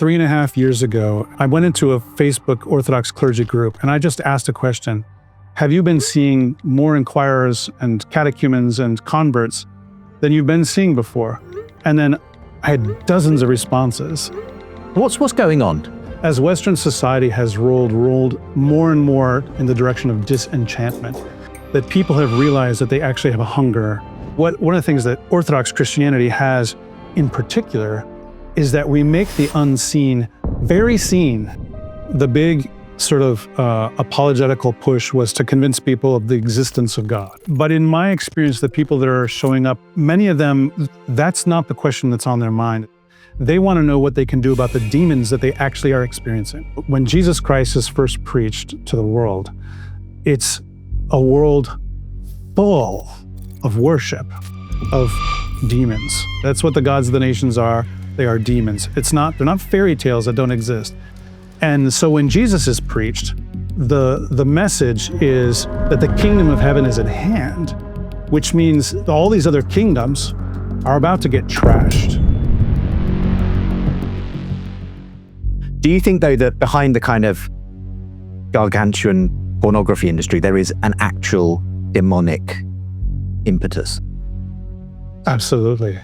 3.5 years ago, I went into a Facebook Orthodox clergy group and I just asked a question. Have you been seeing more inquirers and catechumens and converts than you've been seeing before? And then I had dozens of responses. What's going on? As Western society has rolled more and more in the direction of disenchantment, that people have realized that they actually have a hunger. One of the things that Orthodox Christianity has in particular is that we make the unseen very seen. The big sort of apologetical push was to convince people of the existence of God. But in my experience, the people that are showing up, many of them, that's not the question that's on their mind. They want to know what they can do about the demons that they actually are experiencing. When Jesus Christ is first preached to the world, it's a world full of worship of demons. That's what the gods of the nations are. They are demons. They're not fairy tales that don't exist. And so when Jesus is preached, the message is that the kingdom of heaven is at hand, which means all these other kingdoms are about to get trashed. Do you think, though, that behind the kind of gargantuan pornography industry, there is an actual demonic impetus? Absolutely.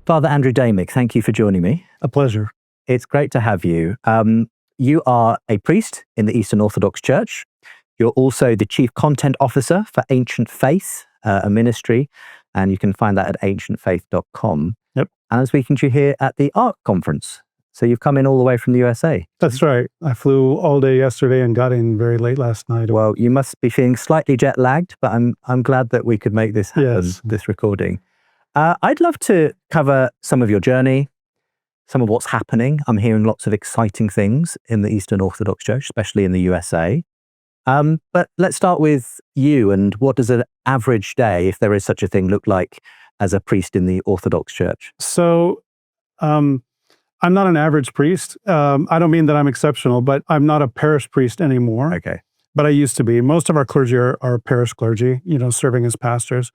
Father Andrew Damick, thank you for joining me. A pleasure. It's great to have you. You are a priest in the Eastern Orthodox Church. You're also the Chief Content Officer for Ancient Faith, a ministry, and you can find that at ancientfaith.com. Yep. And I'm speaking to you here at the ARC conference. So you've come in all the way from the USA. That's right. I flew all day yesterday and got in very late last night. Well, you must be feeling slightly jet lagged, but I'm glad that we could make this happen, Yes. this recording. I'd love to cover some of your journey, some of what's happening. I'm hearing lots of exciting things in the Eastern Orthodox Church, especially in the USA. But let's start with you, and what does an average day, if there is such a thing, look like as a priest in the Orthodox Church? So I'm not an average priest. I don't mean that I'm exceptional, but I'm not a parish priest anymore. Okay. But I used to be. Most of our clergy are parish clergy, serving as pastors.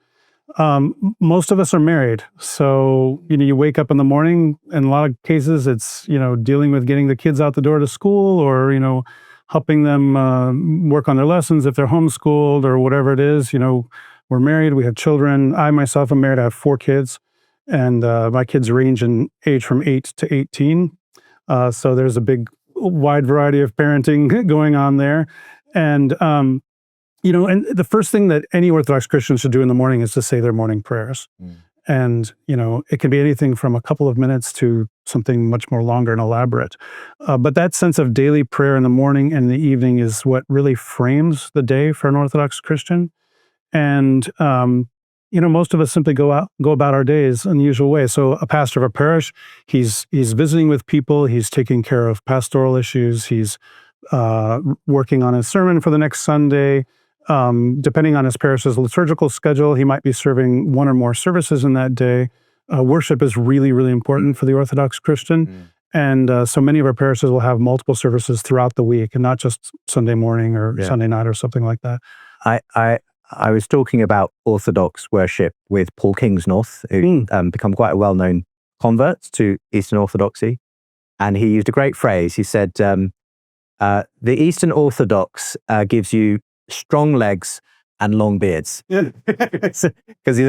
Most of us are married. So, you wake up in the morning, in a lot of cases, it's, dealing with getting the kids out the door to school or, helping them work on their lessons if they're homeschooled or whatever it is. We're married, we have children. I myself am married, I have 4 kids, and my kids range in age from 8 to 18. So there's a big, wide variety of parenting going on there. And, and the first thing that any Orthodox Christian should do in the morning is to say their morning prayers. Mm. And, it can be anything from a couple of minutes to something much more longer and elaborate. But that sense of daily prayer in the morning and the evening is what really frames the day for an Orthodox Christian. And, most of us simply go about our days in the usual way. So a pastor of a parish, he's visiting with people, he's taking care of pastoral issues, he's working on his sermon for the next Sunday. Depending on his parish's liturgical schedule, he might be serving one or more services in that day. Worship is really, really important for the Orthodox Christian. And so many of our parishes will have multiple services throughout the week and not just Sunday morning or Sunday night or something like that. I was talking about Orthodox worship with Paul Kingsnorth, who become quite a well-known convert to Eastern Orthodoxy. And he used a great phrase. He said, the Eastern Orthodox gives you strong legs and long beards. Yeah. Because you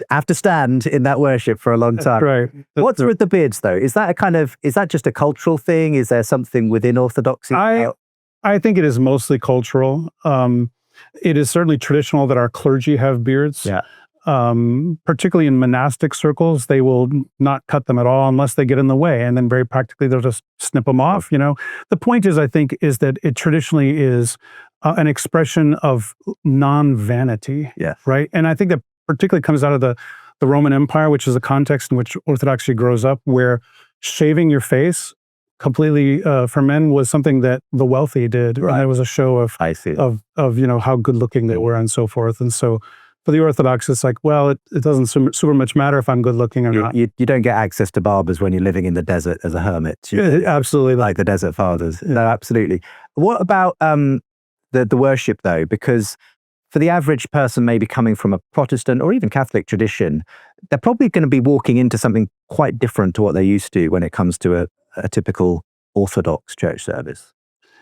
have to stand in that worship for a long time. Right. What's with the beards, though? Is that just a cultural thing? Is there something within Orthodoxy? I think it is mostly cultural. It is certainly traditional that our clergy have beards. Yeah. Particularly in monastic circles, they will not cut them at all unless they get in the way. And then very practically, they'll just snip them off. The point is, I think, is that it traditionally is an expression of non-vanity. Yeah. Right. And I think that particularly comes out of the Roman Empire, which is a context in which Orthodoxy grows up, where shaving your face completely for men was something that the wealthy did. Right. And it was a show of how good looking they were and so forth. And so for the Orthodox, it's like, well, it doesn't super much matter if I'm good looking or not. You don't get access to barbers when you're living in the desert as a hermit. Absolutely. Like the Desert Fathers. Yeah. No, absolutely. What about the worship, though? Because for the average person maybe coming from a Protestant or even Catholic tradition, they're probably going to be walking into something quite different to what they're used to when it comes to a typical Orthodox church service.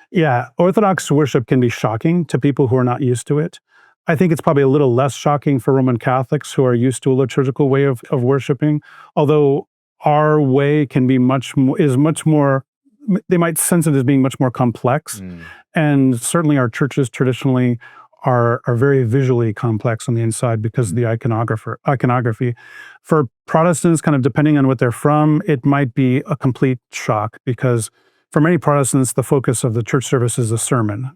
Yeah, Orthodox worship can be shocking to people who are not used to it. I think it's probably a little less shocking for Roman Catholics who are used to a liturgical way of worshiping, although our way can be much more, they might sense it as being much more complex. And certainly our churches traditionally are very visually complex on the inside because of the iconography. For Protestants, kind of depending on what they're from, it might be a complete shock because for many Protestants, the focus of the church service is a sermon,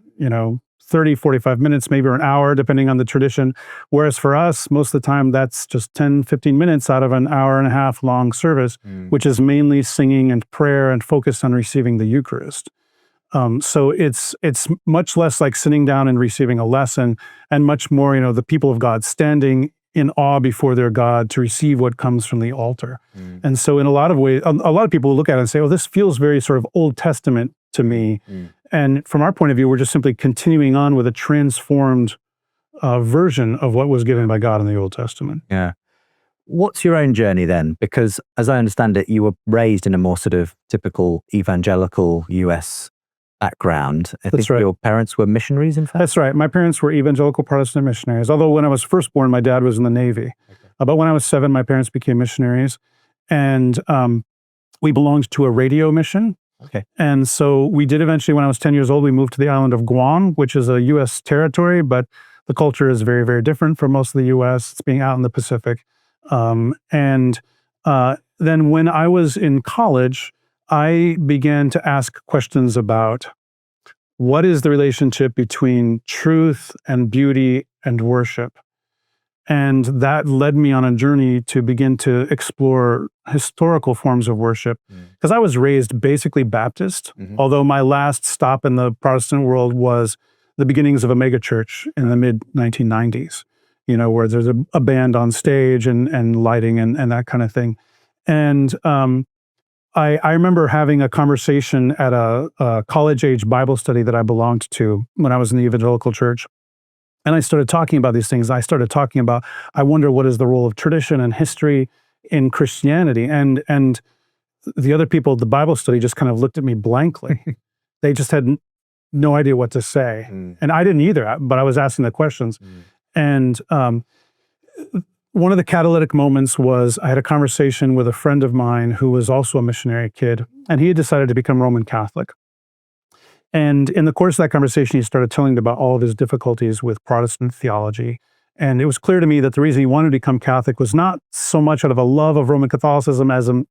30, 45 minutes, maybe an hour, depending on the tradition. Whereas for us, most of the time, that's just 10, 15 minutes out of an hour and a half long service, which is mainly singing and prayer and focused on receiving the Eucharist. So it's much less like sitting down and receiving a lesson and much more, the people of God standing in awe before their God to receive what comes from the altar. And so in a lot of ways, a lot of people will look at it and say, oh, this feels very sort of Old Testament to me. And from our point of view, we're just simply continuing on with a transformed version of what was given by God in the Old Testament. Yeah. What's your own journey then? Because as I understand it, you were raised in a more sort of typical evangelical US background. I think your parents were missionaries, in fact? That's right. My parents were evangelical Protestant missionaries, although when I was first born, my dad was in the Navy. But when I was 7, my parents became missionaries. And we belonged to a radio mission. And so we did eventually, when I was 10 years old, we moved to the island of Guam, which is a U.S. territory, but the culture is very, very different from most of the U.S. It's being out in the Pacific. Then when I was in college, I began to ask questions about what is the relationship between truth and beauty and worship. And that led me on a journey to begin to explore historical forms of worship. Because I was raised basically Baptist, although my last stop in the Protestant world was the beginnings of a megachurch in the mid-1990s, where there's a band on stage and lighting and that kind of thing. And I remember having a conversation at a college-age Bible study that I belonged to when I was in the evangelical church. And I started talking about these things. I started talking about, I wonder what is the role of tradition and history in Christianity. And the other people at the Bible study just kind of looked at me blankly. They just had no idea what to say. And I didn't either, but I was asking the questions. And one of the catalytic moments was I had a conversation with a friend of mine who was also a missionary kid, and he had decided to become Roman Catholic. And in the course of that conversation, he started telling me about all of his difficulties with Protestant theology. And it was clear to me that the reason he wanted to become Catholic was not so much out of a love of Roman Catholicism as a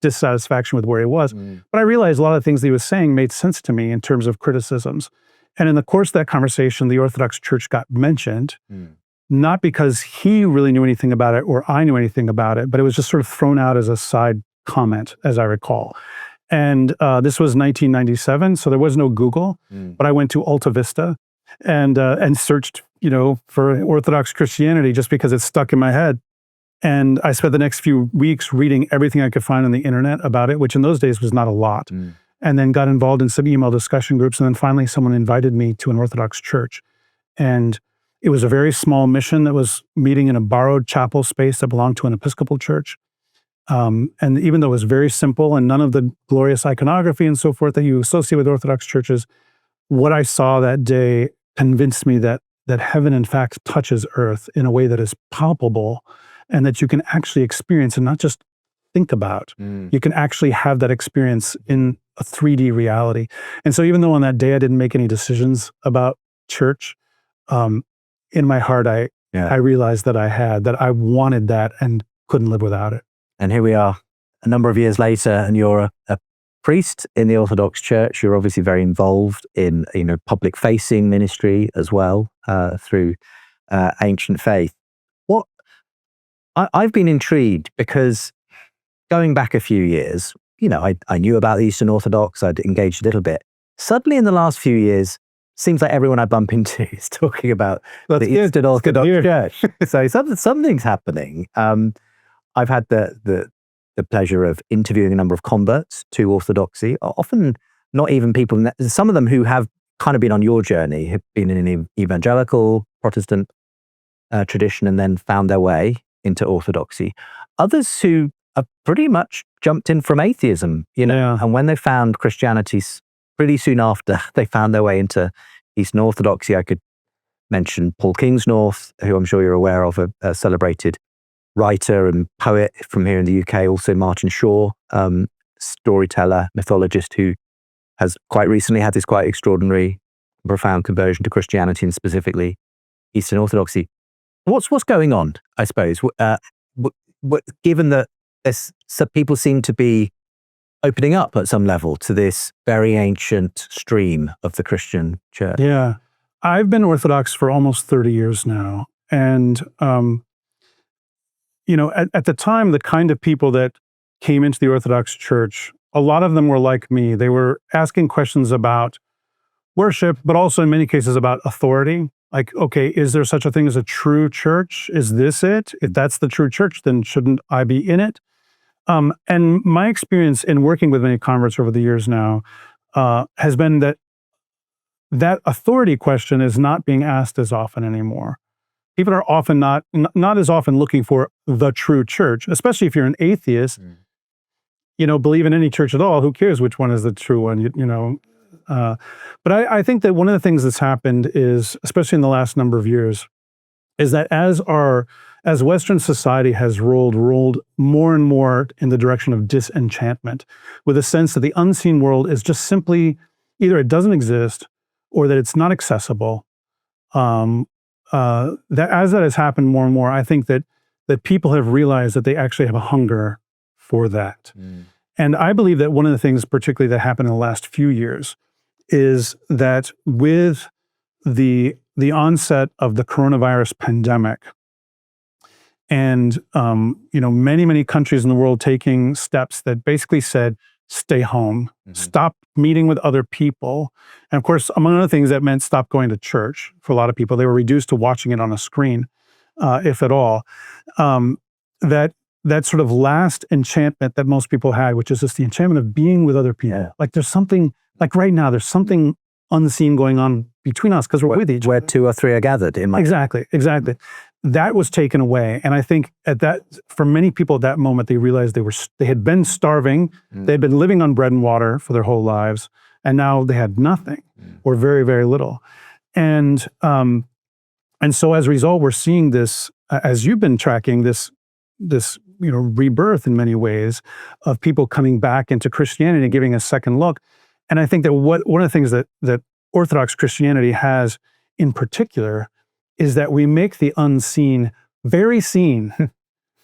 dissatisfaction with where he was. But I realized a lot of the things that he was saying made sense to me in terms of criticisms. And in the course of that conversation, the Orthodox Church got mentioned, not because he really knew anything about it or I knew anything about it, but it was just sort of thrown out as a side comment, as I recall. And this was 1997, so there was no Google, but I went to Alta Vista and searched, for Orthodox Christianity just because it stuck in my head. And I spent the next few weeks reading everything I could find on the internet about it, which in those days was not a lot. And then got involved in some email discussion groups. And then finally someone invited me to an Orthodox church. And it was a very small mission that was meeting in a borrowed chapel space that belonged to an Episcopal church. And even though it was very simple and none of the glorious iconography and so forth that you associate with Orthodox churches, what I saw that day convinced me that heaven, in fact, touches earth in a way that is palpable and that you can actually experience and not just think about. You can actually have that experience in a 3D reality. And so even though on that day I didn't make any decisions about church, in my heart I realized that I wanted that and couldn't live without it. And here we are a number of years later, and you're a priest in the Orthodox Church. You're obviously very involved in public-facing ministry as well through ancient faith. I've been intrigued because going back a few years, I knew about the Eastern Orthodox. I'd engaged a little bit. Suddenly, in the last few years, seems like everyone I bump into is talking about the Eastern Orthodox Church. So something's happening. I've had the pleasure of interviewing a number of converts to Orthodoxy, often not even people, some of them who have kind of been on your journey, have been in an evangelical Protestant tradition and then found their way into Orthodoxy. Others who have pretty much jumped in from atheism, and when they found Christianity pretty soon after, they found their way into Eastern Orthodoxy. I could mention Paul Kingsnorth, who I'm sure you're aware of, a celebrated writer and poet from here in the UK. Also Martin Shaw, storyteller, mythologist, who has quite recently had this quite extraordinary, profound conversion to Christianity and specifically Eastern Orthodoxy. What's going on, I suppose, given that people seem to be opening up at some level to this very ancient stream of the Christian church? Yeah. I've been Orthodox for almost 30 years now. And, at the time, the kind of people that came into the Orthodox Church, a lot of them were like me. They were asking questions about worship, but also in many cases about authority. Like, okay, is there such a thing as a true church? Is this it? If that's the true church, then shouldn't I be in it? And my experience in working with many converts over the years now has been that authority question is not being asked as often anymore. People are often not as often looking for the true church, especially if you're an atheist. Believe in any church at all. Who cares which one is the true one? But I think that one of the things that's happened is, especially in the last number of years, is that as Western society has rolled more and more in the direction of disenchantment, with a sense that the unseen world is just simply either it doesn't exist or that it's not accessible. That as that has happened more and more, I think that people have realized that they actually have a hunger for that. And I believe that one of the things particularly that happened in the last few years is that with the onset of the coronavirus pandemic and many countries in the world taking steps that basically said, stay home, stop meeting with other people. And of course, among other things, that meant stop going to church for a lot of people. They were reduced to watching it on a screen, if at all. That sort of last enchantment that most people had, which is just the enchantment of being with other people. Yeah. Like there's something, like right now, there's something unseen going on between us because we're with each other. Where two or three are gathered. Exactly. That was taken away. And I think for many people at that moment, they realized they had been starving. They had been living on bread and water for their whole lives. And now they had nothing or very, very little. And so as a result, we're seeing this, as you've been tracking this rebirth in many ways of people coming back into Christianity and giving a second look. And I think that one of the things that Orthodox Christianity has in particular is that we make the unseen very seen.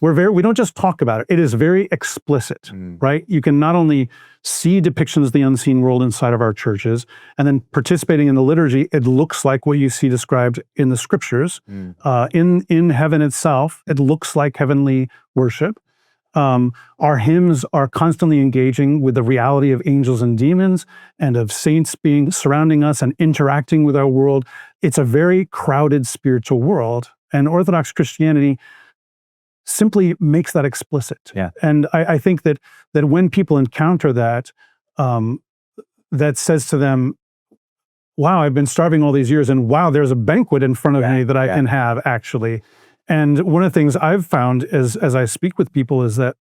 We don't just talk about it. It is very explicit, right? You can not only see depictions of the unseen world inside of our churches, and then participating in the liturgy, it looks like what you see described in the scriptures. In heaven itself, it looks like heavenly worship. Our hymns are constantly engaging with the reality of angels and demons and of saints surrounding us and interacting with our world. It's a very crowded spiritual world, and Orthodox Christianity simply makes that explicit. Yeah. And I think that when people encounter that, that says to them, wow, I've been starving all these years, and wow, there's a banquet in front of me that I can have, actually. And one of the things I've found as I speak with people is that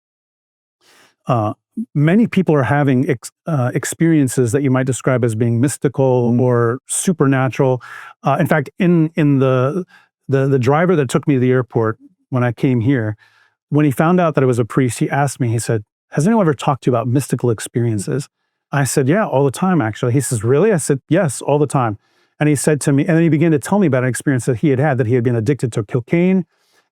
many people are having experiences that you might describe as being mystical or supernatural. In fact, in the driver that took me to the airport when I came here, when he found out that I was a priest, he asked me, he said, has anyone ever talked to you about mystical experiences? I said, yeah, all the time, actually. He says, really? I said, yes, all the time. And he said to me, and then he began to tell me about an experience that he had been addicted to cocaine,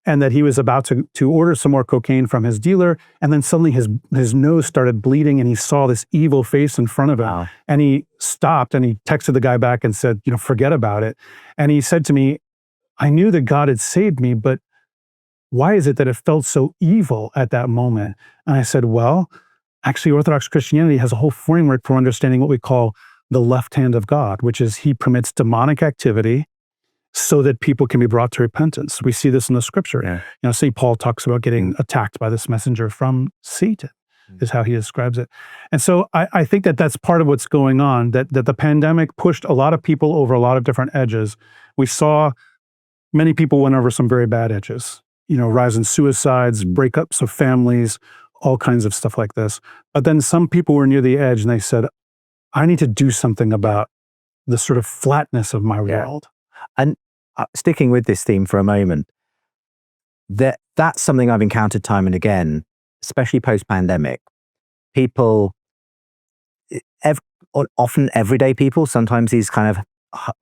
and that he was about to order some more cocaine from his dealer, and then suddenly his nose started bleeding, and he saw this evil face in front of him. Wow. And he stopped, and he texted the guy back and said, forget about it. And he said to me, I knew that God had saved me, but why is it that it felt so evil at that moment? And I said, well, actually, Orthodox Christianity has a whole framework for understanding what we call the left hand of God, which is he permits demonic activity so that people can be brought to repentance. We see this in the scripture. Yeah. St. Paul talks about getting attacked by this messenger from Satan. is how he describes it. And so I think that that's part of what's going on, that the pandemic pushed a lot of people over a lot of different edges. We saw many people went over some very bad edges, rise in suicides, breakups of families, all kinds of stuff like this. But then some people were near the edge and they said, I need to do something about the sort of flatness of my world. And sticking with this theme for a moment, that's something I've encountered time and again, especially post-pandemic. People, often everyday people, sometimes these kind of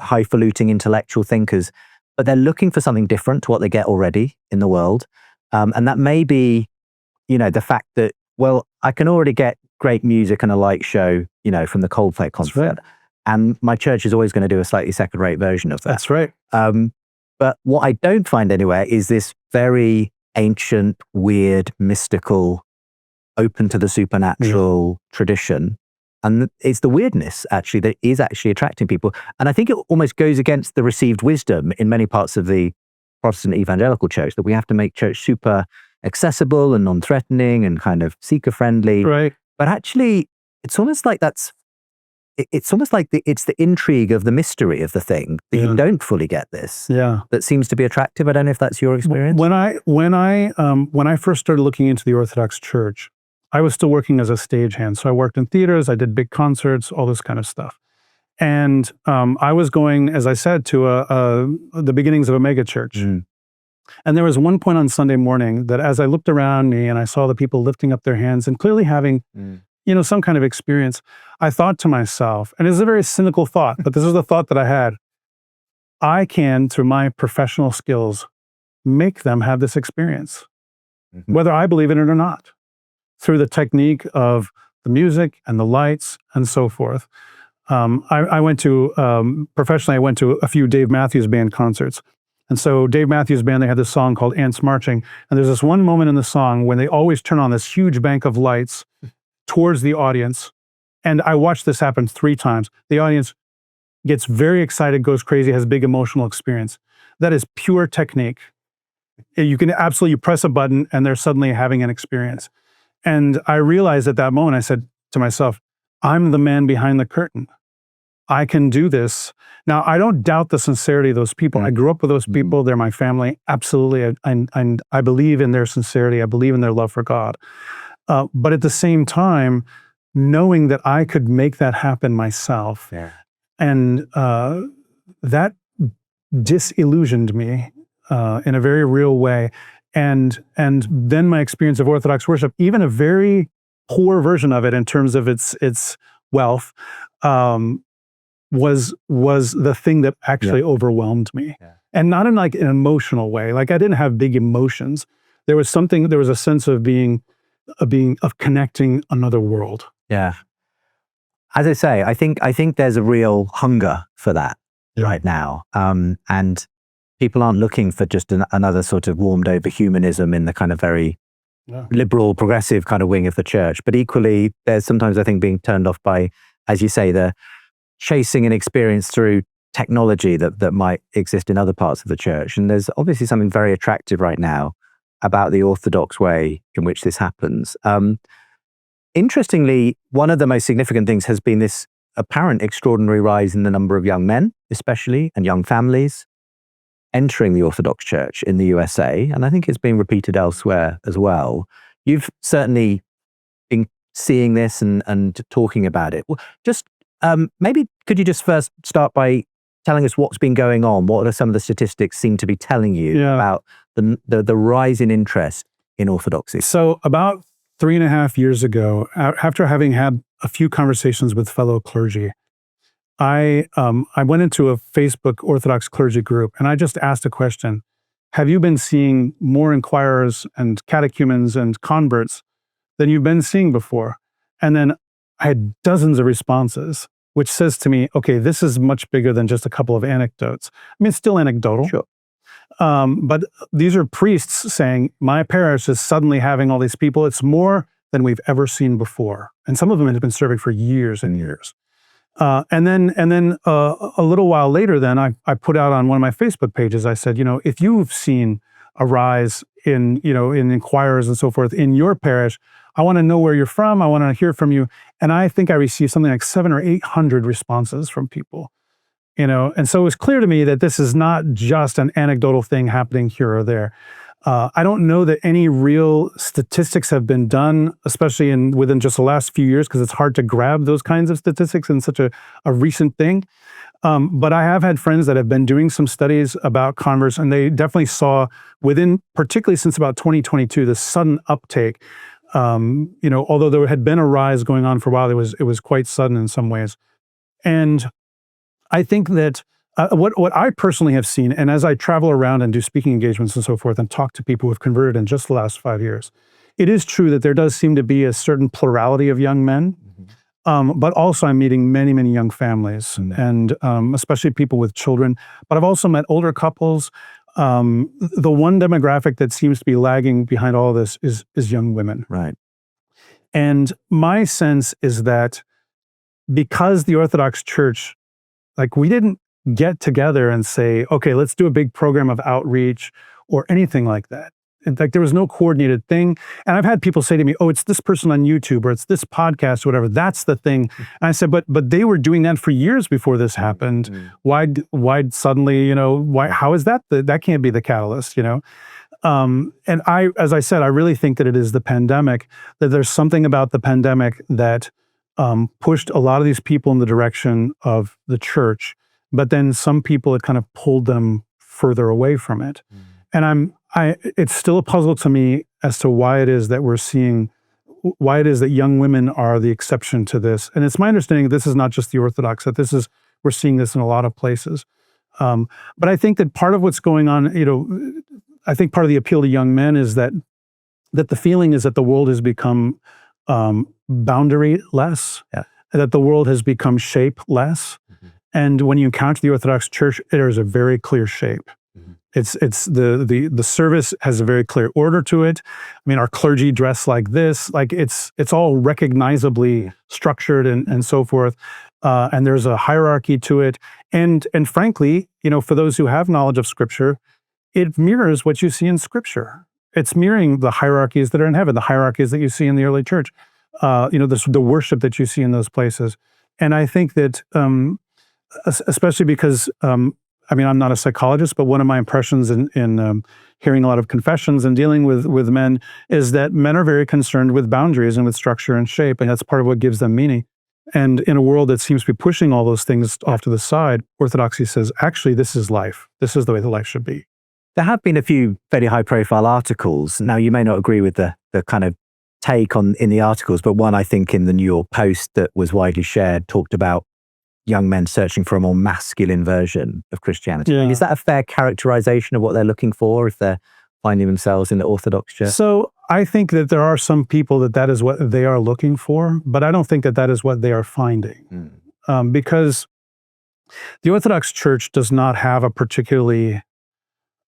highfalutin intellectual thinkers, but they're looking for something different to what they get already in the world. And that may be, the fact that, well, I can already get great music and a light show, from the Coldplay concert. Right. And my church is always going to do a slightly second-rate version of that. That's right. But what I don't find anywhere is this very ancient, weird, mystical, open to the supernatural tradition. And it's the weirdness, actually, that is actually attracting people. And I think it almost goes against the received wisdom in many parts of the Protestant evangelical church, that we have to make church super accessible and non-threatening and kind of seeker-friendly. Right. But actually, it's almost like it's the intrigue of the mystery of the thing that you don't fully get this. Yeah. That seems to be attractive. I don't know if that's your experience. When I first started looking into the Orthodox Church, I was still working as a stagehand. So I worked in theaters, I did big concerts, all this kind of stuff. And I was going, as I said, to the beginnings of a mega church. And there was one point on Sunday morning that as I looked around me and I saw the people lifting up their hands and clearly having some kind of experience, I thought to myself, and it's a very cynical thought, but this is the thought that I had, I can, through my professional skills, make them have this experience, whether I believe in it or not, through the technique of the music and the lights and so forth. I went to, professionally, I went to a few Dave Matthews Band concerts. And so Dave Matthews Band, they had this song called Ants Marching. And there's this one moment in the song when they always turn on this huge bank of lights towards the audience. And I watched this happen 3 times. The audience gets very excited, goes crazy, has a big emotional experience. That is pure technique. You can absolutely press a button and they're suddenly having an experience. And I realized at that moment, I said to myself, I'm the man behind the curtain. I can do this. Now, I don't doubt the sincerity of those people. I grew up with those people. They're my family. Absolutely. And I believe in their sincerity. I believe in their love for God. But at the same time, knowing that I could make that happen myself, and that disillusioned me in a very real way. And then my experience of Orthodox worship, even a very poor version of it in terms of its wealth, was the thing that actually overwhelmed me. And not in like an emotional way. Like I didn't have big emotions. There was a sense of connecting another world. Yeah. As I say, I think there's a real hunger for that right now. And people aren't looking for just another sort of warmed over humanism in the kind of very liberal, progressive kind of wing of the church. But equally, there's sometimes, I think, being turned off by, as you say, the chasing an experience through technology that might exist in other parts of the church. And there's obviously something very attractive right now about the Orthodox way in which this happens. Interestingly, one of the most significant things has been this apparent extraordinary rise in the number of young men, especially, and young families entering the Orthodox Church in the USA. And I think it's being repeated elsewhere as well. You've certainly been seeing this and talking about it. Well, just maybe could you just first start by telling us what's been going on? What are some of the statistics seem to be telling you about the rise in interest in Orthodoxy? So about 3.5 years ago, after having had a few conversations with fellow clergy, I went into a Facebook Orthodox clergy group and I just asked a question. Have you been seeing more inquirers and catechumens and converts than you've been seeing before? And then I had dozens of responses, which says to me, okay, this is much bigger than just a couple of anecdotes. I mean, it's still anecdotal. Sure. But these are priests saying, my parish is suddenly having all these people. It's more than we've ever seen before. And some of them have been serving for years and years. And then a little while later, then I put out on one of my Facebook pages, I said, if you've seen a rise in inquirers and so forth in your parish, I want to know where you're from. I want to hear from you. And I think I received something like 700 or 800 responses from people, and so it was clear to me that this is not just an anecdotal thing happening here or there. I don't know that any real statistics have been done, especially within just the last few years, because it's hard to grab those kinds of statistics in such a recent thing. But I have had friends that have been doing some studies about converts, and they definitely saw particularly since about 2022, this sudden uptake. Although there had been a rise going on for a while, it was quite sudden in some ways. And I think that what I personally have seen, and as I travel around and do speaking engagements and so forth, and talk to people who have converted in just the last 5 years, it is true that there does seem to be a certain plurality of young men. But also I'm meeting many, many young families, and especially people with children. But I've also met older couples. The one demographic that seems to be lagging behind all of this is young women. Right. And my sense is that because the Orthodox Church, we didn't get together and say, okay, let's do a big program of outreach or anything like that. There was no coordinated thing. And I've had people say to me, oh, it's this person on YouTube or it's this podcast or whatever. That's the thing. And I said, but they were doing that for years before this happened. Why suddenly, how is that? That can't be the catalyst, And as I said, I really think that it is the pandemic, that there's something about the pandemic that pushed a lot of these people in the direction of the church, but then some people, it kind of pulled them further away from it. And it's still a puzzle to me as to why it is that young women are the exception to this. And it's my understanding that this is not just the Orthodox, that we're seeing this in a lot of places. But I think that part of what's going on, I think part of the appeal to young men is that the feeling is that the world has become boundary-less, that the world has become shape-less. And when you encounter the Orthodox Church, there is a very clear shape. It's the service has a very clear order to it. I mean, our clergy dress like this, it's all recognizably structured and so forth. And there's a hierarchy to it. And frankly, for those who have knowledge of Scripture, it mirrors what you see in Scripture. It's mirroring the hierarchies that are in heaven, the hierarchies that you see in the early church, the worship that you see in those places. And I think that, especially because, I'm not a psychologist, but one of my impressions in hearing a lot of confessions and dealing with men is that men are very concerned with boundaries and with structure and shape, and that's part of what gives them meaning. And in a world that seems to be pushing all those things off to the side, Orthodoxy says, actually, this is life. This is the way the life should be. There have been a few very high-profile articles. Now, you may not agree with the kind of take in the articles, but one, I think, in the New York Post that was widely shared talked about young men searching for a more masculine version of Christianity. Yeah. Is that a fair characterization of what they're looking for if they're finding themselves in the Orthodox Church? So I think that there are some people that is what they are looking for, but I don't think that is what they are finding. Because the Orthodox Church does not have a particularly,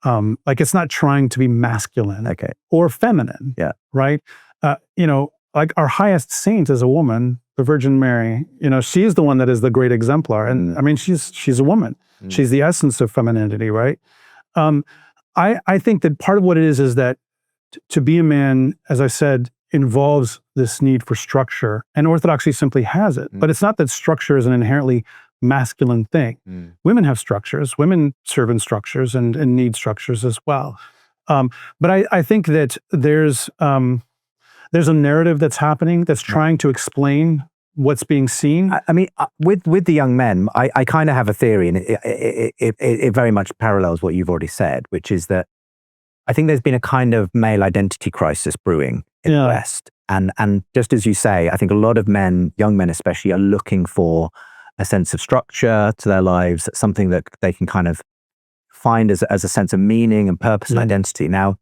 it's not trying to be masculine or feminine, right? Our highest saint is a woman, the Virgin Mary. She's the one that is the great exemplar. And I mean, she's a woman. She's the essence of femininity, right? I think that part of what it is that to be a man, as I said, involves this need for structure. And Orthodoxy simply has it. But it's not that structure is an inherently masculine thing. Women have structures. Women serve in structures and need structures as well. But I think that there's a narrative that's happening that's trying to explain what's being seen. I mean, with the young men, I kind of have a theory, and it very much parallels what you've already said, which is that I think there's been a kind of male identity crisis brewing in the West. And just as you say, I think a lot of men, young men especially, are looking for a sense of structure to their lives, something that they can kind of find as a sense of meaning and purpose and identity. Now,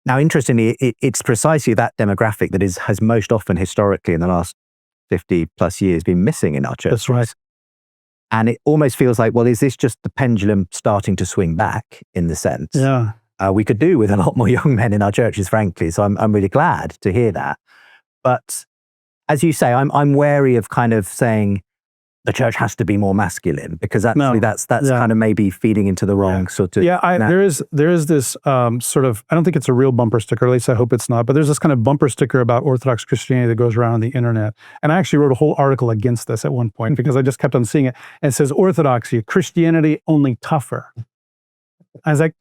interestingly, it's precisely that demographic that has most often historically in the last 50 plus years been missing in our church. That's right. And it almost feels like, well, is this just the pendulum starting to swing back in the sense? Yeah. We could do with a lot more young men in our churches, frankly. So I'm really glad to hear that. But as you say, I'm wary of kind of saying, the church has to be more masculine, because actually that's kind of maybe feeding into the wrong sort of. There is this sort of, I don't think it's a real bumper sticker, at least I hope it's not, but there's this kind of bumper sticker about Orthodox Christianity that goes around on the internet. And I actually wrote a whole article against this at one point because I just kept on seeing it. And it says, Orthodoxy, Christianity only tougher. I was like,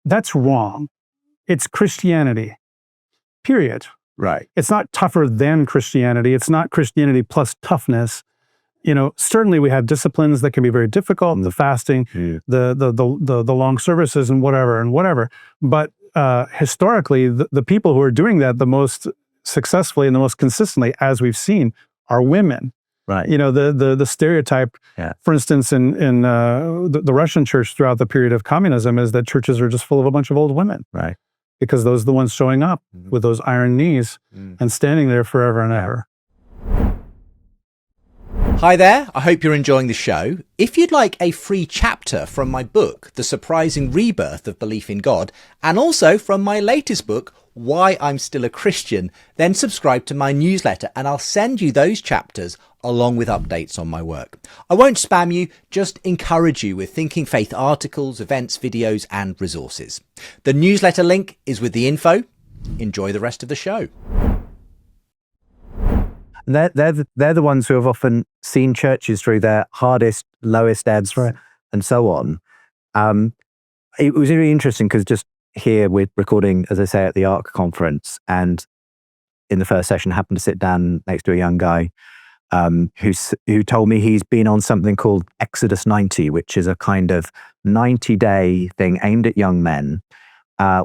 that's wrong. It's Christianity, period. Right. It's not tougher than Christianity. It's not Christianity plus toughness. Certainly we have disciplines that can be very difficult, the fasting, the long services and whatever. But historically, the people who are doing that the most successfully and the most consistently, as we've seen, are women. Right. The stereotype, for instance, in the Russian church throughout the period of communism is that churches are just full of a bunch of old women. Right. Because those are the ones showing up with those iron knees and standing there forever and ever. Hi there, I hope you're enjoying the show. If you'd like a free chapter from my book, The Surprising Rebirth of Belief in God, and also from my latest book, Why I'm Still a Christian, then subscribe to my newsletter and I'll send you those chapters along with updates on my work. I won't spam you, just encourage you with Thinking Faith articles, events, videos and resources. The newsletter link is with the info. Enjoy the rest of the show. They're the ones who have often seen churches through their hardest, lowest ebbs, and so on. It was really interesting because just here we're recording, as I say, at the ARC conference, and in the first session happened to sit down next to a young guy who told me he's been on something called Exodus 90, which is a kind of 90-day thing aimed at young men,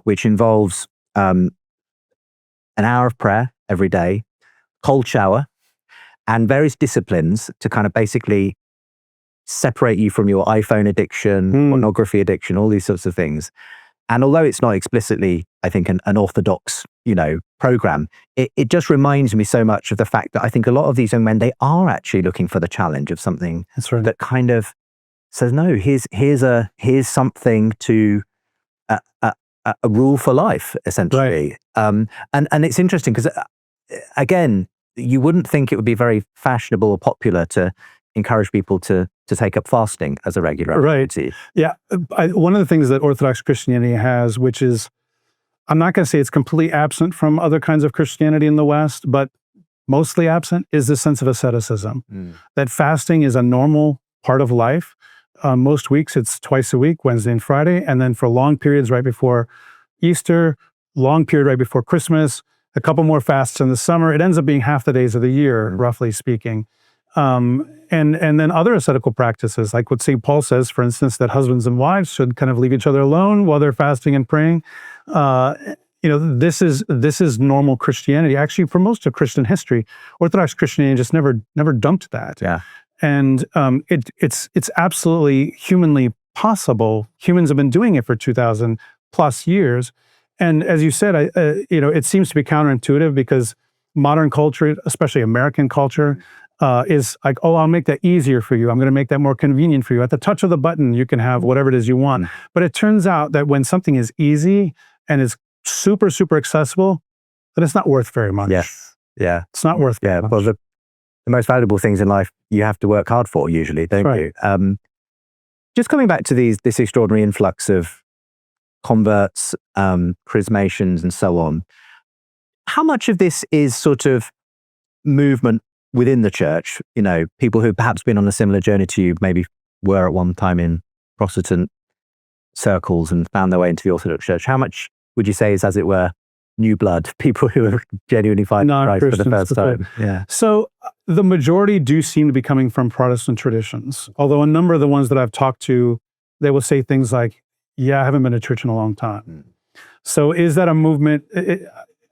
which involves an hour of prayer every day, cold shower, and various disciplines to kind of basically separate you from your iPhone addiction, pornography addiction, all these sorts of things. And although it's not explicitly, I think, an orthodox, program, it just reminds me so much of the fact that I think a lot of these young men, they are actually looking for the challenge of something that kind of says, no, here's something to a rule for life, essentially. Right. And it's interesting because, again, you wouldn't think it would be very fashionable or popular to encourage people to take up fasting as a regular activity. Yeah. One of the things that Orthodox Christianity has, which is, I'm not going to say it's completely absent from other kinds of Christianity in the West, but mostly absent, is this sense of asceticism. That fasting is a normal part of life. Most weeks it's twice a week, Wednesday and Friday, and then for long periods right before Easter, long period right before Christmas, a couple more fasts in the summer. It ends up being half the days of the year, roughly speaking. And then other ascetical practices, like what St. Paul says, for instance, that husbands and wives should kind of leave each other alone while they're fasting and praying. This is normal Christianity. Actually, for most of Christian history, Orthodox Christianity just never dumped that. Yeah. And it's absolutely humanly possible. Humans have been doing it for 2,000 plus years. And as you said, it seems to be counterintuitive because modern culture, especially American culture, is like, oh, I'll make that easier for you. I'm going to make that more convenient for you. At the touch of the button, you can have whatever it is you want. But it turns out that when something is easy and is super, super accessible, then it's not worth very much. Yes. Yeah. It's not worth very much. Well, the most valuable things in life you have to work hard for usually, don't you? Just coming back to this extraordinary influx of converts, charismations and so on, how much of this is sort of movement within the church? People who've perhaps been on a similar journey to you, maybe were at one time in Protestant circles and found their way into the Orthodox Church. How much would you say is, as it were, new blood, people who are genuinely finding Christ for the first time? Yeah. So the majority do seem to be coming from Protestant traditions, although a number of the ones that I've talked to, they will say things like, yeah, I haven't been to church in a long time. So is that a movement?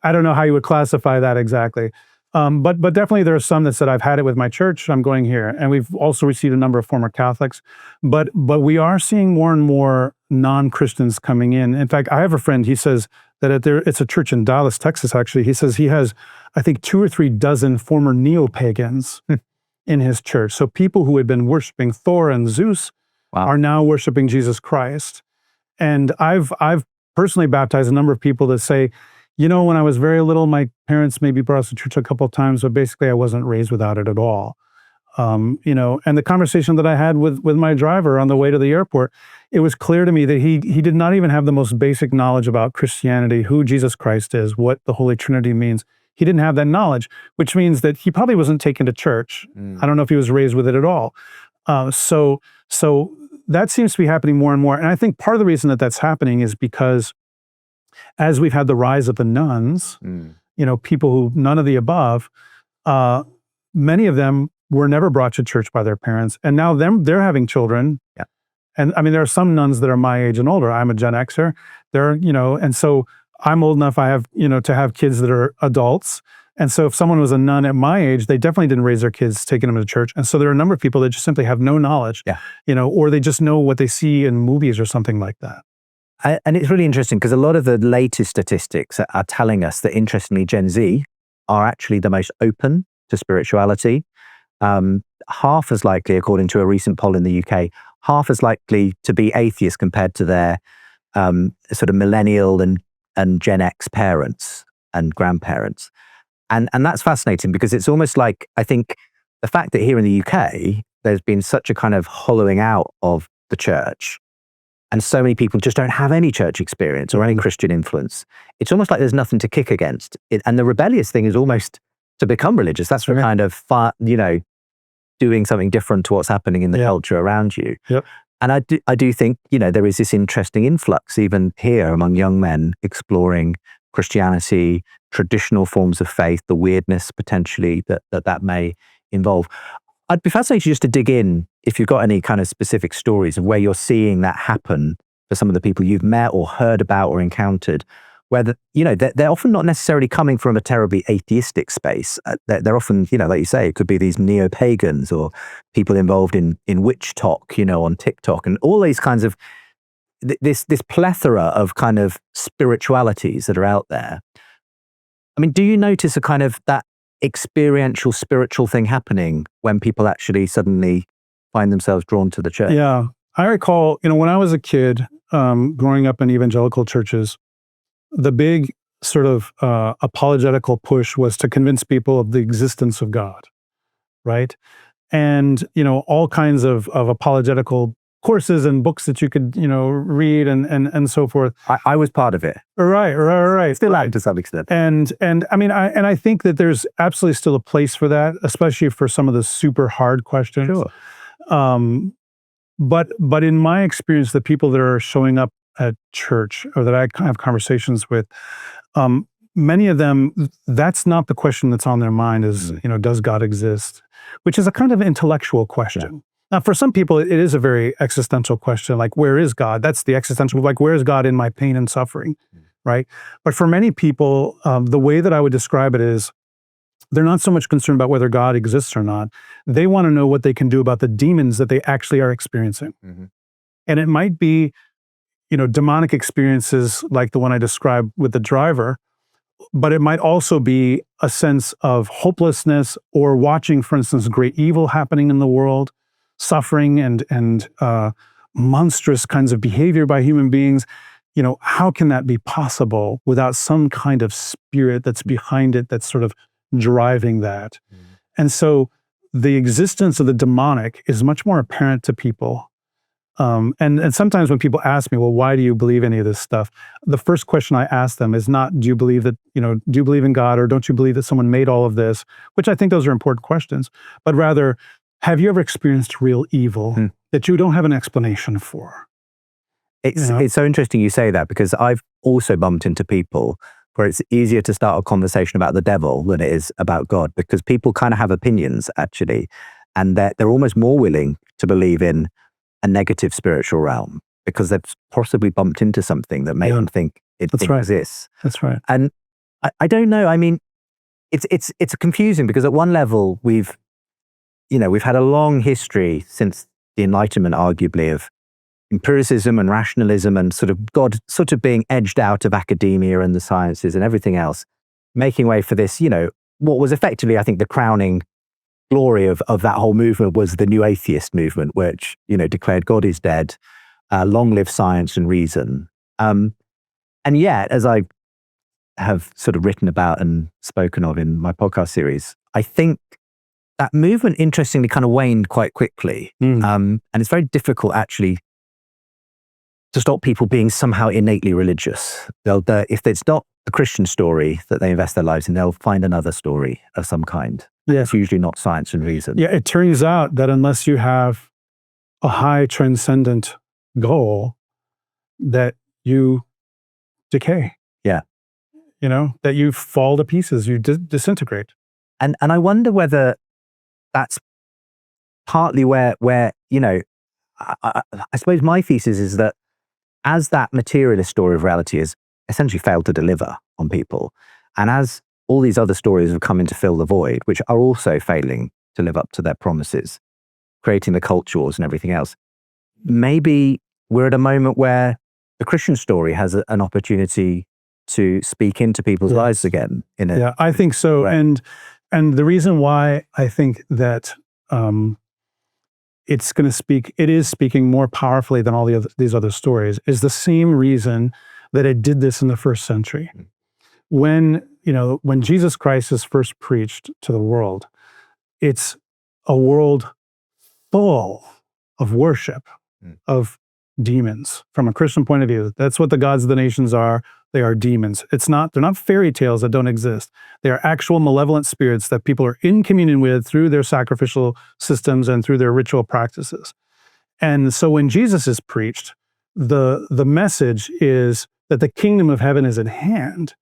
I don't know how you would classify that exactly. But definitely there are some that said, I've had it with my church, I'm going here. And we've also received a number of former Catholics. But we are seeing more and more non-Christians coming in. In fact, I have a friend, he says that it's a church in Dallas, Texas, actually. He says he has, I think, 2 or 3 dozen former neo-pagans in his church. So people who had been worshiping Thor and Zeus are now worshiping Jesus Christ. And I've personally baptized a number of people that say, when I was very little, my parents maybe brought us to church a couple of times, but basically I wasn't raised without it at all. And the conversation that I had with my driver on the way to the airport, it was clear to me that he did not even have the most basic knowledge about Christianity, who Jesus Christ is, what the Holy Trinity means. He didn't have that knowledge, which means that he probably wasn't taken to church. I don't know if he was raised with it at all. So that seems to be happening more and more. And I think part of the reason that that's happening is because as we've had the rise of the nuns, people who none of the above, many of them were never brought to church by their parents, and now they're having children. Yeah. And I mean, there are some nuns that are my age and older. I'm a Gen Xer. And so I'm old enough. I have, to have kids that are adults. And so if someone was a nun at my age, they definitely didn't raise their kids taking them to church. And so there are a number of people that just simply have no knowledge, or they just know what they see in movies or something like that. And it's really interesting because a lot of the latest statistics are telling us that, interestingly, Gen Z are actually the most open to spirituality. Half as likely, according to a recent poll in the UK, half as likely to be atheist compared to their sort of millennial and Gen X parents and grandparents. And that's fascinating because it's almost like, I think, the fact that here in the UK, there's been such a kind of hollowing out of the church, and so many people just don't have any church experience or any Christian influence. It's almost like there's nothing to kick against. And the rebellious thing is almost to become religious. That's the kind of, doing something different to what's happening in the culture around you. Yep. And I do think, there is this interesting influx even here among young men exploring Christianity, traditional forms of faith, the weirdness potentially that may involve. I'd be fascinated just to dig in if you've got any kind of specific stories of where you're seeing that happen for some of the people you've met or heard about or encountered, where they're often not necessarily coming from a terribly atheistic space. They're often, like you say, it could be these neo-pagans or people involved in witch talk, on TikTok, and all these kinds of this plethora of kind of spiritualities that are out there. I mean, do you notice a kind of that experiential spiritual thing happening when people actually suddenly find themselves drawn to the church? Yeah. I recall, when I was a kid, growing up in evangelical churches, the big sort of apologetical push was to convince people of the existence of God, right? And, all kinds of apologetical courses and books that you could, read and so forth. I was part of it. Right. Still am to some extent. And I mean, I think that there's absolutely still a place for that, especially for some of the super hard questions. Sure. But in my experience, the people that are showing up at church or that I have conversations with, many of them, that's not the question that's on their mind is, does God exist? Which is a kind of intellectual question. Yeah. Now, for some people, it is a very existential question, like, where is God? That's the existential, like, where is God in my pain and suffering, right? But for many people, the way that I would describe it is, they're not so much concerned about whether God exists or not. They want to know what they can do about the demons that they actually are experiencing. And it might be, demonic experiences like the one I described with the driver, but it might also be a sense of hopelessness or watching, for instance, great evil happening in the world, suffering and monstrous kinds of behavior by human beings. How can that be possible without some kind of spirit that's behind it, that's sort of driving that? And so the existence of the demonic is much more apparent to people. And sometimes when people ask me, well, why do you believe any of this stuff? The first question I ask them is not, do you believe that, do you believe in God, or don't you believe that someone made all of this? Which I think those are important questions, but rather, have you ever experienced real evil that you don't have an explanation for? It's so interesting you say that, because I've also bumped into people where it's easier to start a conversation about the devil than it is about God, because people kind of have opinions actually, and they're almost more willing to believe in a negative spiritual realm because they've possibly bumped into something that made them think it exists. That's right. And I don't know. I mean, it's confusing because at one level we've had a long history since the Enlightenment, arguably, of empiricism and rationalism and sort of God sort of being edged out of academia and the sciences and everything else, making way for this, what was effectively, I think, the crowning glory of that whole movement was the new atheist movement, which, declared God is dead, long live science and reason. And yet, as I have sort of written about and spoken of in my podcast series, I think that movement, interestingly, kind of waned quite quickly. And it's very difficult, actually, to stop people being somehow innately religious. If it's not the Christian story that they invest their lives in, they'll find another story of some kind. Yeah. It's usually not science and reason. Yeah, it turns out that unless you have a high transcendent goal, that you decay. Yeah. You know, that you fall to pieces, you disintegrate. And I wonder whether that's partly where you know, I suppose my thesis is that as that materialist story of reality has essentially failed to deliver on people, and as all these other stories have come in to fill the void, which are also failing to live up to their promises, creating the culture wars and everything else, maybe we're at a moment where the Christian story has an opportunity to speak into people's lives again. Yeah, I think so. Right. And the reason why I think that it is speaking more powerfully than all these other stories is the same reason that it did this in the first century. When Jesus Christ is first preached to the world, it's a world full of worship of demons from a Christian point of view. That's what the gods of the nations are. They are demons. They're not fairy tales that don't exist. They are actual malevolent spirits that people are in communion with through their sacrificial systems and through their ritual practices. And so when Jesus is preached, the message is that the kingdom of heaven is at hand,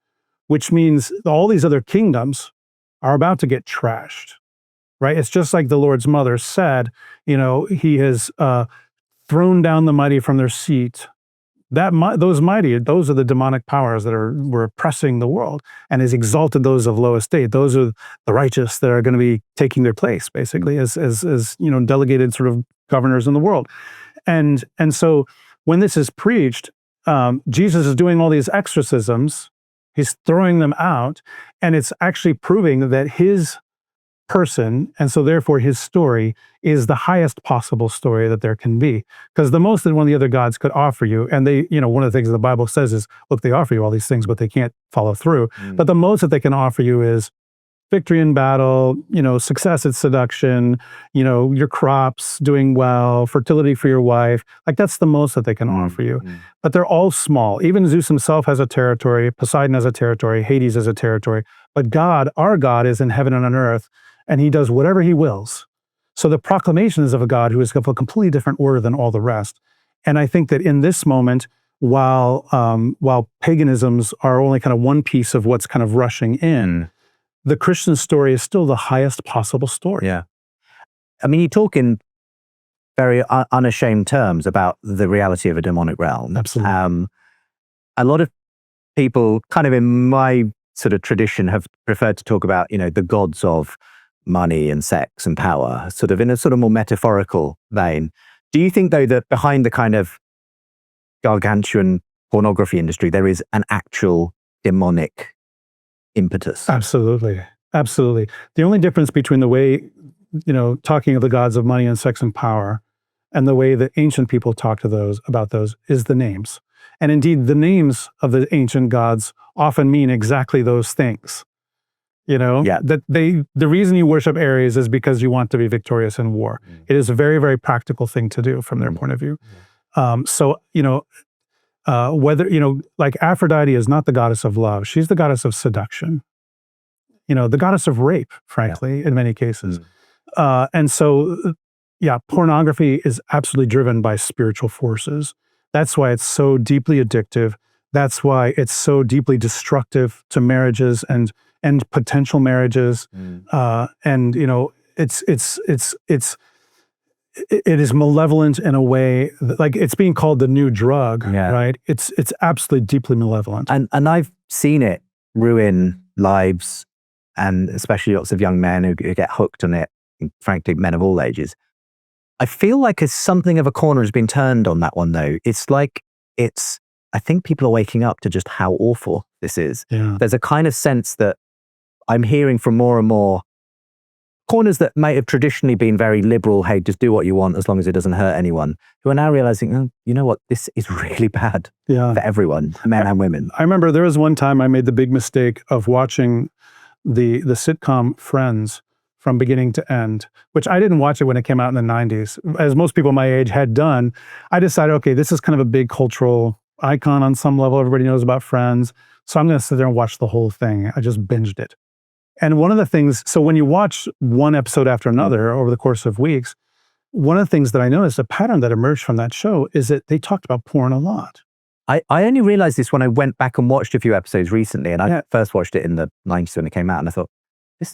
which means all these other kingdoms are about to get trashed, right? It's just like the Lord's mother said, he has thrown down the mighty from their seat. Those are the demonic powers that were oppressing the world, and has exalted those of low estate. Those are the righteous that are going to be taking their place, basically, as delegated sort of governors in the world. And so when this is preached, Jesus is doing all these exorcisms. He's throwing them out, and it's actually proving that his person, and so therefore his story, is the highest possible story that there can be. Because the most that one of the other gods could offer you, and they, one of the things the Bible says is, look, they offer you all these things, but they can't follow through. But the most that they can offer you is victory in battle, success at seduction, your crops doing well, fertility for your wife. Like, that's the most that they can offer you. But they're all small. Even Zeus himself has a territory, Poseidon has a territory, Hades has a territory. But God, our God, is in heaven and on earth, and he does whatever he wills. So the proclamation is of a God who is of a completely different order than all the rest. And I think that in this moment, while paganisms are only kind of one piece of what's kind of rushing in, the Christian story is still the highest possible story. Yeah. I mean, you talk in very unashamed terms about the reality of a demonic realm. Absolutely. A lot of people, kind of in my sort of tradition, have preferred to talk about, the gods of money and sex and power, sort of in a sort of more metaphorical vein. Do you think, though, that behind the kind of gargantuan pornography industry, there is an actual demonic impetus? Absolutely. Absolutely. The only difference between the way, talking of the gods of money and sex and power and the way that ancient people talk to about those is the names. And indeed, the names of the ancient gods often mean exactly those things. That the reason you worship Ares is because you want to be victorious in war. It is a very, very practical thing to do from their point of view. So, whether, like Aphrodite is not the goddess of love. She's the goddess of seduction. The goddess of rape, frankly, in many cases. And so, pornography is absolutely driven by spiritual forces. That's why it's so deeply addictive. That's why it's so deeply destructive to marriages and potential marriages. And, it is malevolent in a way that, like, it's being called the new drug, right? It's absolutely deeply malevolent. And I've seen it ruin lives, and especially lots of young men who get hooked on it, frankly, men of all ages. I feel like something of a corner has been turned on that one, though. I think people are waking up to just how awful this is. Yeah. There's a kind of sense that I'm hearing from more and more corners that might have traditionally been very liberal, hey, just do what you want as long as it doesn't hurt anyone, who are now realizing, oh, you know what, this is really bad for everyone, men and women. I remember there was one time I made the big mistake of watching the sitcom Friends from beginning to end, which I didn't watch it when it came out in the 90s. As most people my age had done, I decided, okay, this is kind of a big cultural icon on some level. Everybody knows about Friends. So I'm going to sit there and watch the whole thing. I just binged it. And one of the things, so when you watch one episode after another over the course of weeks, one of the things that I noticed, a pattern that emerged from that show, is that they talked about porn a lot. I only realized this when I went back and watched a few episodes recently, and I first watched it in the 90s when it came out, and I thought,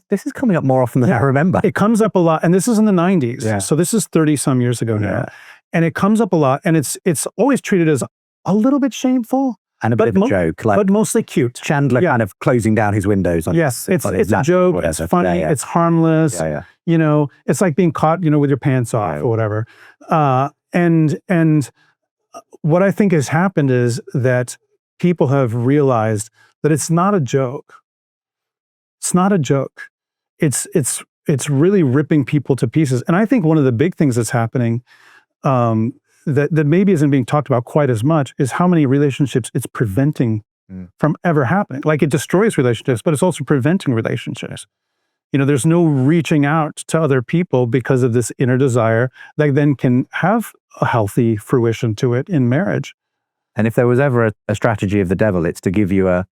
this is coming up more often than I remember. It comes up a lot, and this is in the 90s, so this is 30-some years ago now. And it comes up a lot, and it's always treated as a little bit shameful. And a bit of a joke. But mostly cute. Chandler kind of closing down his windows. Yes, it's a joke, it's funny, it's harmless. You know, it's like being caught, you know, with your pants off or whatever. And what I think has happened is that people have realized that it's not a joke. It's not a joke. It's really ripping people to pieces. And I think one of the big things that's happening that maybe isn't being talked about quite as much is how many relationships it's preventing from ever happening. Like, it destroys relationships, but it's also preventing relationships. You know, there's no reaching out to other people because of this inner desire that then can have a healthy fruition to it in marriage. And if there was ever a strategy of the devil, it's to give you a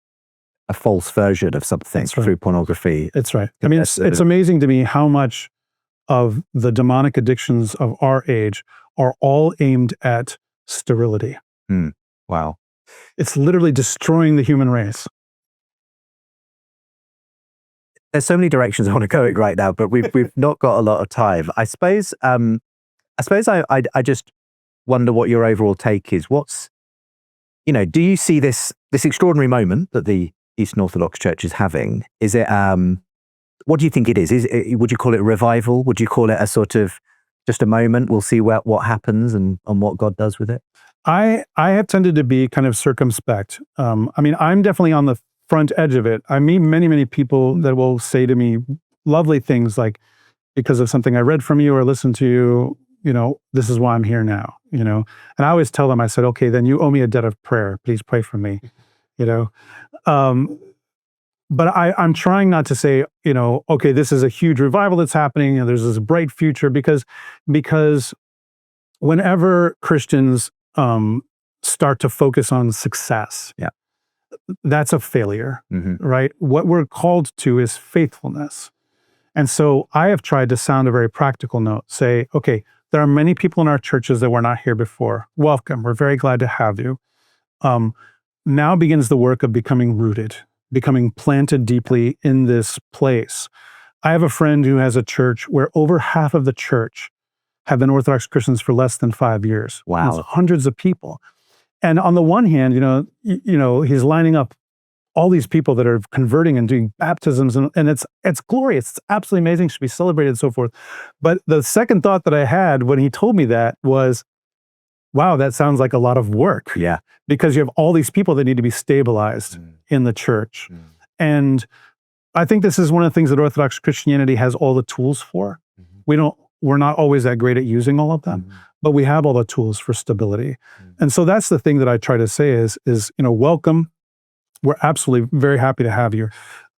false version of something through pornography. That's right. I mean, it's amazing to me how much of the demonic addictions of our age are all aimed at sterility. Wow. It's literally destroying the human race. There's so many directions I want to go in right now, but we've not got a lot of time. I suppose I just wonder what your overall take is. What's, you know, do you see this extraordinary moment that the Eastern Orthodox Church is having? Is it what do you think it is? Would you call it a revival? Would you call it a sort of just a moment? We'll see what happens and what God does with it. I have tended to be kind of circumspect. I mean, I'm definitely on the front edge of it. I meet many people that will say to me lovely things like, because of something I read from you or listened to you, you know, this is why I'm here now, you know. And I always tell them, I said, okay, then you owe me a debt of prayer. Please pray for me, you know. But I'm trying not to say, you know, okay, this is a huge revival that's happening and there's this bright future, because whenever Christians start to focus on success, that's a failure, right? What we're called to is faithfulness. And so I have tried to sound a very practical note, say, okay, there are many people in our churches that were not here before. Welcome. We're very glad to have you. Now begins the work of becoming rooted, becoming planted deeply in this place. I have a friend who has a church where over half of the church have been Orthodox Christians for less than 5 years. Wow. That's hundreds of people. And on the one hand, you know, he's lining up all these people that are converting and doing baptisms, and it's glorious. It's absolutely amazing. Should be celebrated and so forth. But the second thought that I had when he told me that was, wow, that sounds like a lot of work. Yeah. Because you have all these people that need to be stabilized in the church. And I think this is one of the things that Orthodox Christianity has all the tools for. We're not always that great at using all of them, but we have all the tools for stability. And so that's the thing that I try to say is, you know, welcome. We're absolutely very happy to have you.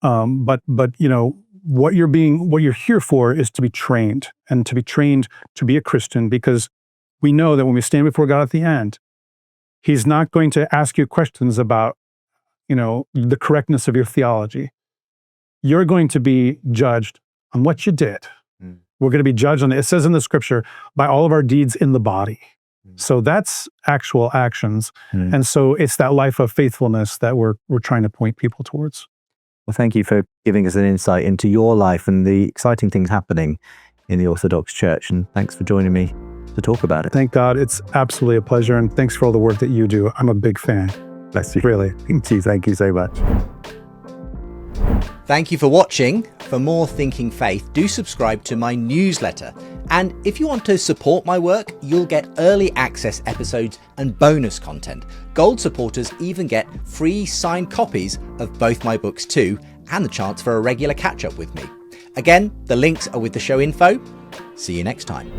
But you know, what you're here for is to be trained, and to be trained to be a Christian, because we know that when we stand before God at the end, He's not going to ask you questions about, you know, the correctness of your theology. You're going to be judged on what you did. We're going to be judged on, it says in the scripture, by all of our deeds in the body. So that's actual actions. And so it's that life of faithfulness that we're trying to point people towards. Well, thank you for giving us an insight into your life and the exciting things happening in the Orthodox Church. And thanks for joining me to talk about it. Thank God. It's absolutely a pleasure. And thanks for all the work that you do. I'm a big fan. Bless you. Really. Thank you so much. Thank you for watching. For more Thinking Faith, do subscribe to my newsletter. And if you want to support my work, you'll get early access episodes and bonus content. Gold supporters even get free signed copies of both my books too, and the chance for a regular catch-up with me. Again, the links are with the show info. See you next time.